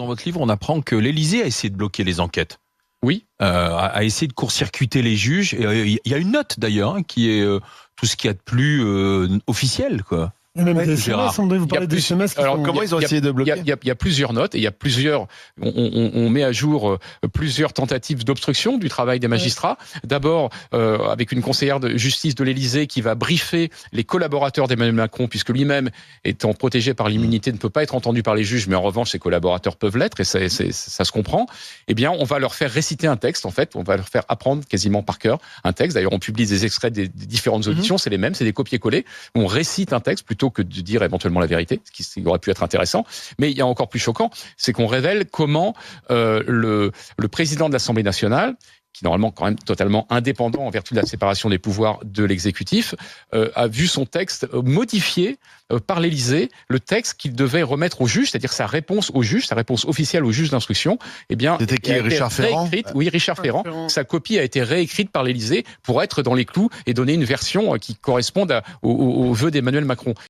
Dans votre livre, on apprend que l'Élysée a essayé de bloquer les enquêtes. Oui. A essayé de court-circuiter les juges. Il y a une note d'ailleurs qui est tout ce qu'il y a de plus officiel, quoi. Il y a même des Gérard. SMS, André, vous parlez des SMS. Alors, comment ils ont essayé de bloquer ? Il y a plusieurs notes et il y a plusieurs. On met à jour plusieurs tentatives d'obstruction du travail des magistrats. D'abord, avec une conseillère de justice de l'Élysée qui va briefer les collaborateurs d'Emmanuel Macron, puisque lui-même, étant protégé par l'immunité, ne peut pas être entendu par les juges, mais en revanche, ses collaborateurs peuvent l'être, et ça se comprend. Eh bien, on va leur faire réciter un texte, en fait. On va leur faire apprendre quasiment par cœur un texte. D'ailleurs, on publie des extraits des différentes auditions. C'est les mêmes, c'est des copier-coller. On récite un texte plutôt que de dire éventuellement la vérité, ce qui aurait pu être intéressant. Mais il y a encore plus choquant, c'est qu'on révèle comment le président de l'Assemblée nationale, qui est normalement quand même totalement indépendant en vertu de la séparation des pouvoirs de l'exécutif, a vu son texte modifié par l'Élysée, le texte qu'il devait remettre au juge, c'est-à-dire sa réponse au juge, sa réponse officielle au juge d'instruction. Eh bien, c'était qui, Richard Ferrand ? Oui, Richard Ferrand. Sa copie a été réécrite par l'Élysée pour être dans les clous et donner une version qui corresponde aux vœux d'Emmanuel Macron.